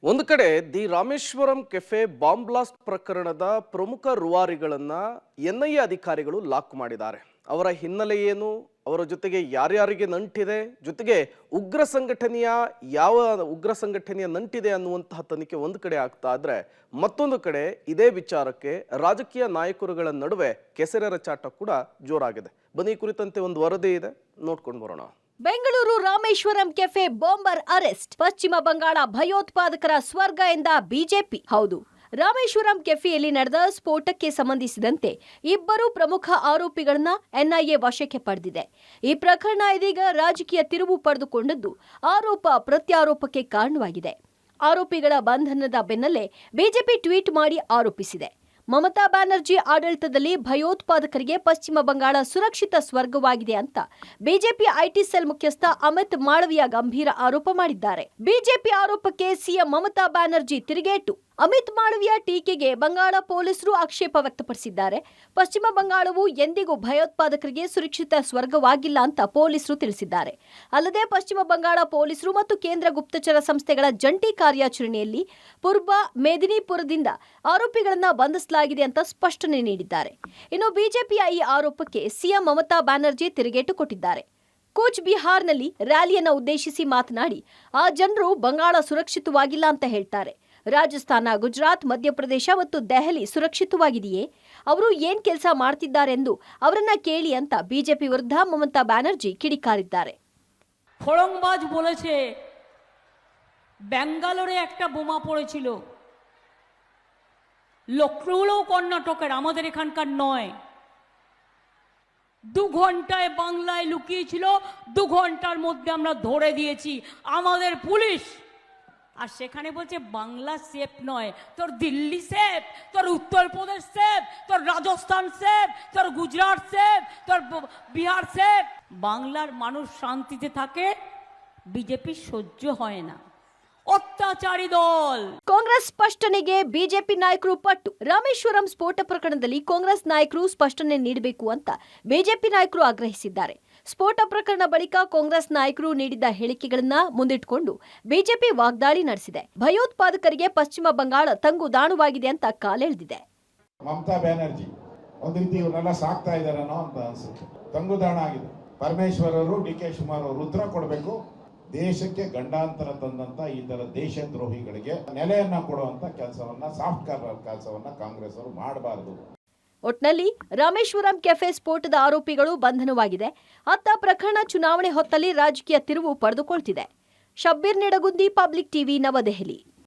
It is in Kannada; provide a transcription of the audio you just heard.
ಒಂದು ಕಡೆ the Rameshwaram cafe bomb blast ಪ್ರಕರಣದ ಪ್ರಮುಖ ರೂವಾರಿಗಳನ್ನ ಎನ್ಐಎ ಅಧಿಕಾರಿಗಳು ಲಾಕ್ ಮಾಡಿದ್ದಾರೆ. ಅವರ ಹಿನ್ನೆಲೆ ಏನು, ಅವರ ಜೊತೆಗೆ ಯಾರ್ಯಾರಿಗೆ ನಂಟಿದೆ, ಜೊತೆಗೆ ಉಗ್ರ ಸಂಘಟನೆಯ ನಂಟಿದೆ ಅನ್ನುವಂತಹ ತನಿಖೆ ಒಂದು ಕಡೆ ಆಗ್ತಾ ಇದ್ರೆ, ಮತ್ತೊಂದು ಕಡೆ ಇದೇ ವಿಚಾರಕ್ಕೆ ರಾಜಕೀಯ ನಾಯಕರುಗಳ ನಡುವೆ ಕೆಸರೆರ ಚಾಟ ಕೂಡ ಜೋರಾಗಿದೆ. ಬನ್ನಿ ಕುರಿತಂತೆ ಒಂದು ವರದಿ ಇದೆ, ನೋಡ್ಕೊಂಡು ಬರೋಣ. Bengaluru Rameshwaram cafe bomber arrest. ಪಶ್ಚಿಮ ಬಂಗಾಳ ಭಯೋತ್ಪಾದಕರ ಸ್ವರ್ಗ ಎಂದ ಬಿಜೆಪಿ. ಹೌದು, ರಾಮೇಶ್ವರಂ ಕೆಫೆಯಲ್ಲಿ ನಡೆದ ಸ್ಫೋಟಕ್ಕೆ ಸಂಬಂಧಿಸಿದಂತೆ ಇಬ್ಬರು ಪ್ರಮುಖ ಆರೋಪಿಗಳನ್ನ ಎನ್ಐಎ ವಶಕ್ಕೆ ಪಡೆದಿದೆ. ಈ ಪ್ರಕರಣ ಇದೀಗ ರಾಜಕೀಯ ತಿರುವು ಪಡೆದುಕೊಂಡದ್ದು ಆರೋಪ ಪ್ರತ್ಯಾರೋಪಕ್ಕೆ ಕಾರಣವಾಗಿದೆ. ಆರೋಪಿಗಳ ಬಂಧನದ ಬೆನ್ನಲ್ಲೇ ಬಿಜೆಪಿ ಟ್ವೀಟ್ ಮಾಡಿ ಆರೋಪಿಸಿದೆ. ಮಮತಾ ಬ್ಯಾನರ್ಜಿ ಆಡಳಿತದಲ್ಲಿ ಭಯೋತ್ಪಾದಕರಿಗೆ ಪಶ್ಚಿಮ ಬಂಗಾಳ ಸುರಕ್ಷಿತ ಸ್ವರ್ಗವಾಗಿದೆ ಅಂತ ಬಿಜೆಪಿ ಐಟಿ ಸೆಲ್ ಮುಖ್ಯಸ್ಥ ಅಮಿತ್ ಮಾಳವಿಯಾ ಗಂಭೀರ ಆರೋಪ ಮಾಡಿದ್ದಾರೆ. ಬಿಜೆಪಿ ಆರೋಪಕ್ಕೆ ಸಿಎಂ ಮಮತಾ ಬ್ಯಾನರ್ಜಿ ತಿರುಗೇಟು. ಅಮಿತ್ ಮಾಳವಿಯಾ ಟೀಕೆಗೆ ಬಂಗಾಳ ಪೊಲೀಸರು ಆಕ್ಷೇಪ ವ್ಯಕ್ತಪಡಿಸಿದ್ದಾರೆ. ಪಶ್ಚಿಮ ಬಂಗಾಳವು ಎಂದಿಗೂ ಭಯೋತ್ಪಾದಕರಿಗೆ ಸುರಕ್ಷಿತ ಸ್ವರ್ಗವಾಗಿಲ್ಲ ಅಂತ ಪೊಲೀಸರು ತಿಳಿಸಿದ್ದಾರೆ. ಅಲ್ಲದೆ ಪಶ್ಚಿಮ ಬಂಗಾಳ ಪೊಲೀಸರು ಮತ್ತು ಕೇಂದ್ರ ಗುಪ್ತಚರ ಸಂಸ್ಥೆಗಳ ಜಂಟಿ ಕಾರ್ಯಾಚರಣೆಯಲ್ಲಿ ಪೂರ್ವ ಮೇದಿನಿಪುರದಿಂದ ಆರೋಪಿಗಳನ್ನ ಬಂಧಿಸಲಾಗಿದೆ ಅಂತ ಸ್ಪಷ್ಟನೆ ನೀಡಿದ್ದಾರೆ. ಇನ್ನು ಬಿಜೆಪಿಯ ಈ ಆರೋಪಕ್ಕೆ ಸಿಎಂ ಮಮತಾ ಬ್ಯಾನರ್ಜಿ ತಿರುಗೇಟು ಕೊಟ್ಟಿದ್ದಾರೆ. ಕೂಚ್ ಬಿಹಾರ್ನಲ್ಲಿ ರ್ಯಾಲಿಯನ್ನು ಉದ್ದೇಶಿಸಿ ಮಾತನಾಡಿ, ಆ ಜನರು ಬಂಗಾಳ ಸುರಕ್ಷಿತವಾಗಿಲ್ಲ ಅಂತ ಹೇಳ್ತಾರೆ. ರಾಜಸ್ಥಾನ, ಗುಜರಾತ್, ಮಧ್ಯಪ್ರದೇಶ ಮತ್ತು ದೆಹಲಿ ಸುರಕ್ಷಿತವಾಗಿದೆಯೇ? ಅವರು ಏನ್ ಕೆಲಸ ಮಾಡ್ತಿದ್ದಾರೆಂದು ಅವರನ್ನ ಕೇಳಿ ಅಂತ ಬಿಜೆಪಿ ವಿರುದ್ಧ ಮಮತಾ ಬ್ಯಾನರ್ಜಿ ಕಿಡಿಕಾರಿದ್ದಾರೆ. ফড়ংবাজ বলেছে ব্যাঙ্গালোরে একটা বোমা পড়েছিল, লখনৌও কর্ণাটকের, আমাদের এখানকার নয়। 2 ঘন্টায় বাংলায় লুকিয়েছিল, 2 ঘন্টার মধ্যে আমরা ধরে দিয়েছি আমাদের পুলিশ। আর সেখানে বলছে বাংলা সেফ নয়, তোর দিল্লি সেফ, তোর উত্তরপ্রদেশ সেফ, তোর রাজস্থান সেফ, তোর গুজরাট সেফ, তোর বিহার সেফ। বাংলার মানুষ শান্তিতে থাকে, বিজেপি সহ্য হয় না, অত্যাচারী দল। ಕಾಂಗ್ರೆಸ್ ಸ್ಪಷ್ಟನೆಗೆ ಬಿಜೆಪಿ ನಾಯಕರು ಪಟ್ಟು. ರಾಮೇಶ್ವರಂ ಸ್ಫೋಟ ಪ್ರಕರಣದಲ್ಲಿ ಕಾಂಗ್ರೆಸ್ ನಾಯಕರು ಸ್ಪಷ್ಟನೆ ನೀಡಬೇಕು ಅಂತ ಬಿಜೆಪಿ ನಾಯಕರು ಆಗ್ರಹಿಸಿದ್ದಾರೆ. ಸ್ಫೋಟ ಪ್ರಕರಣ ಬಳಿಕ ಕಾಂಗ್ರೆಸ್ ನಾಯಕರು ನೀಡಿದ್ದ ಹೇಳಿಕೆಗಳನ್ನ ಮುಂದಿಟ್ಟುಕೊಂಡು ಬಿಜೆಪಿ ವಾಗ್ದಾಳಿ ನಡೆಸಿದೆ. ಭಯೋತ್ಪಾದಕರಿಗೆ ಪಶ್ಚಿಮ ಬಂಗಾಳ ತಂಗುದಾಣವಾಗಿದೆ ಅಂತ ಕಾಲೆಳೆದಿದೆ. ಮಮತಾ ಬ್ಯಾನರ್ಜಿ ಒಂದು ರೀತಿ ಇವರೆಲ್ಲ ಸಾಕ್ತಾ ಇದಾರೇನೋ ಅಂತ ಅನ್ಸುತ್ತೆ. ತಂಗುದಾಣ ಆಗಿದೆ. ಪರಮೇಶ್ವರರು, ಡಿ.ಕೆ. ಶಿವಕುಮಾರ್ ಅವರು ಉತ್ತರ ಕೊಡಬೇಕು. ದೇಶಕ್ಕೆ ಗಂಡಾಂತರ ತಂದಂತ ಈ ತರ ದೇಶದ್ರೋಹಿಗಳಿಗೆ ನೆಲೆಯನ್ನ ಕೊಡುವಂತ ಕೆಲಸವನ್ನ, ಸಾಫ್ಟ್ ಕಾರ್ನರ್ ಕೆಲಸವನ್ನ ಕಾಂಗ್ರೆಸ್ ಅವರು ಮಾಡಬಾರದು. ಒಟ್ನಲ್ಲಿ ರಾಮೇಶ್ವರಂ ಕೆಫೆ ಸ್ಫೋಟದ ಆರೋಪಿಗಳು ಬಂಧನವಾಗಿದೆ. ಅತ್ತ ಪ್ರಕರಣ ಚುನಾವಣೆ ಹೊತ್ತಲ್ಲಿ ರಾಜಕೀಯ ತಿರುವು ಪಡೆದುಕೊಳ್ತಿದೆ. ಶಬ್ಬೀರ್ ನಿಡಗುಂದಿ, ಪಬ್ಲಿಕ್ ಟಿವಿ, ನವದೆಹಲಿ.